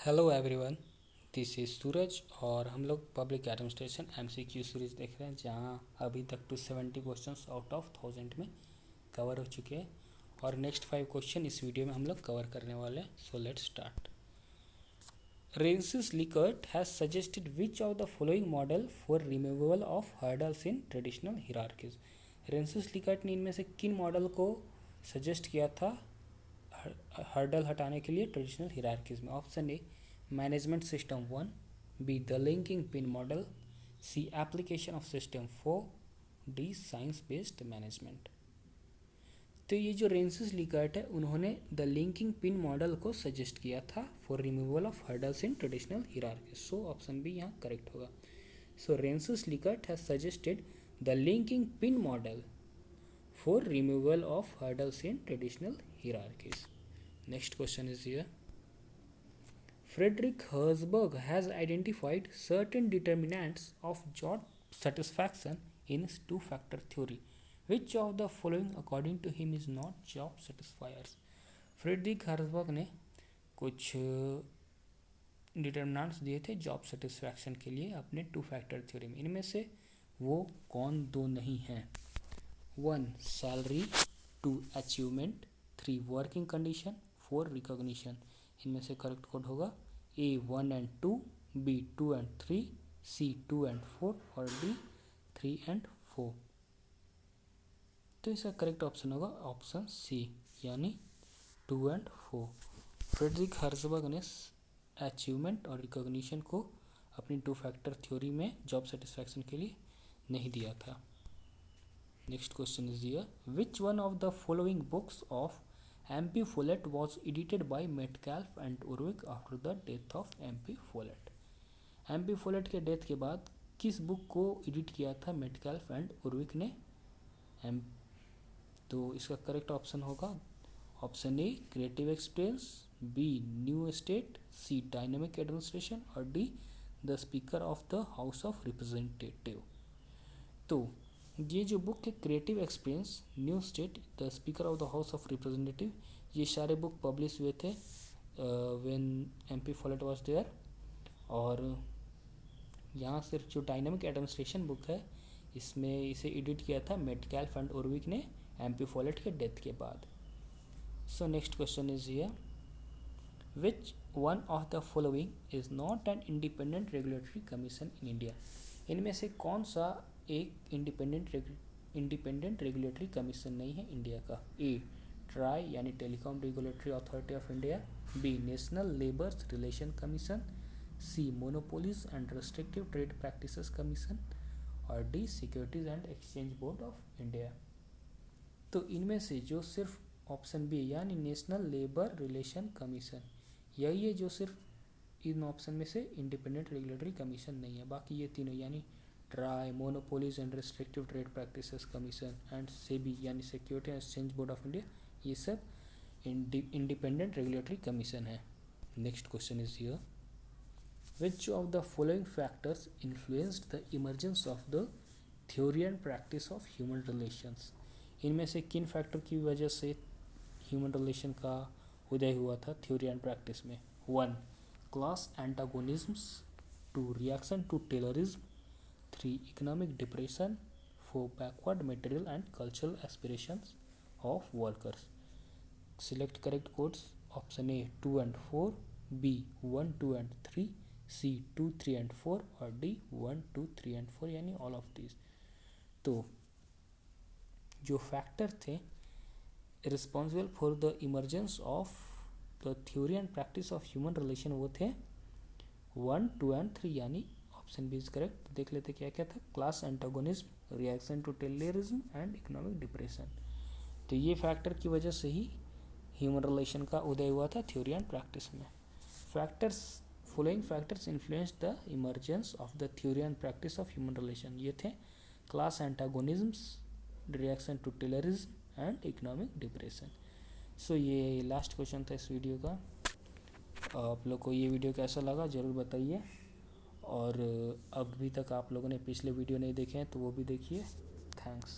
Hello everyone, this is सूरज और हम लोग पब्लिक एडमिनिस्ट्रेशन एमसीक्यू सीरीज़ देख रहे हैं जहां अभी तक 270 क्वेश्चंस आउट ऑफ 1000 में कवर हो चुके हैं और नेक्स्ट 5 क्वेश्चन इस वीडियो में हम लोग कवर करने वाले हैं. So let's start. Rensis Likert has suggested which of the following model for removal of hurdles in traditional hierarchies. Rensis Likert ने इनमें से किन मॉडल को सजेस्ट किया था हर्डल हटाने के लिए ट्रेडिशनल हिरार्कीज में? Option A management system 1, B the linking pin model, C application of system 4, D science based management. तो ये जो रेंसिस लिकर्ट है उन्होंने द लिंकिंग पिन मॉडल को सजेस्ट किया था for removal of hurdles in traditional hierarchies. So option B यहाँ correct होगा. So Rensis Likert has suggested the linking pin model for removal of hurdles in traditional hierarchies. Next question is here. Friedrich Herzberg has identified certain determinants of job satisfaction in his two-factor theory. Which of the following according to him is not job satisfiers? Frederick Herzberg ने कुछ determinants दिए थे job satisfaction के लिए अपने to factor theory में. इनमें से वो कौन दो नहीं हैं? 1 salary, 2 achievement, 3 working condition, 4 recognition. इनमें से करेक्ट कोड होगा A 1 and 2, B 2 and 3, C 2 and 4 और डी 3 एंड 4. तो इसका करेक्ट ऑप्शन होगा ऑप्शन सी यानी 2 एंड 4. फ्रेडरिक हर्जबर्ग ने अचीवमेंट और रिकॉग्निशन को अपनी टू फैक्टर थ्योरी में जॉब सेटिस्फैक्शन के लिए नहीं दिया था. Next question is here. Which one of the following books of M.P. Follett was edited by Metcalfe and Urwick after the death of M.P. Follett? M.P. Follett के death के बाद किस बुक को एडिट किया था मेटकैल्फ एंड उर्विक ने? तो इसका करेक्ट ऑप्शन होगा option A creative experience, B new state, C dynamic administration और D the speaker of the house of representative. तो ये जो बुक है creative experience, new state, the speaker of the house of representative, ये सारे book publish हुए थे when MP Follett was there. और यहाँ सिर्फ जो डायनामिक एडमिनिस्ट्रेशन बुक है इसमें इसे एडिट किया था मेटकैल्फ एंड उर्विक ने एमपी फॉलेट के डेथ के बाद. So next question is here. Which one of the following is not an independent regulatory commission in India? इनमें से कौन सा एक इंडिपेंडेंट रेगुलेटरी कमीशन नहीं है इंडिया का? ए ट्राई यानी Telecom Regulatory Authority of India, B national labour relation commission, C monopolies and restrictive trade practices commission और D securities and exchange board of India. तो इनमें से जो सिर्फ ऑप्शन बी यानी नेशनल लेबर रिलेशन कमीशन यही है जो सिर्फ इन ऑप्शन में से इंडिपेंडेंट रेगुलेटरी कमीशन नहीं है. बाकी ये तीनों यानी TRAI, monopolies and restrictive trade practices commission and SEBI यानी security and exchange board of India, ये सब इंडिपेंडेंट रेगुलेटरी कमीशन है. Next question is here. Which of the following factors influenced the emergence of the theory and practice of human relations? इनमें से किन factor की वजह से ह्यूमन रिलेशन का उदय हुआ था थ्योरी एंड प्रैक्टिस में? 1 class antagonisms, 2 reaction to terrorism, 3 economic depression, 4 backward material and cultural aspirations of workers. Select correct codes. Option A 2 and 4, B 1, 2 and 3, C 2, 3 and 4 और D 1, 2, 3 and 4 यानी all of these. तो जो factor थे responsible for the emergence of the theory and practice of human relation वो थे 1, 2 and 3 यानी option B is correct. देख लेते क्या क्या था. Class antagonism, reaction to terrorism and economic depression. तो ये फैक्टर की वजह से ही ह्यूमन रिलेशन का उदय हुआ था थ्योरी एंड प्रैक्टिस में. Factors following factors influence the emergence of the theory and practice of human relation. ये थे class antagonisms, reaction to terrorism and economic depression. So ये लास्ट क्वेश्चन था इस वीडियो का. आप लोग को ये वीडियो कैसा लगा ज़रूर बताइए. और अभी तक आप लोगों ने पिछले वीडियो नहीं देखे हैं तो वो भी देखिए. थैंक्स.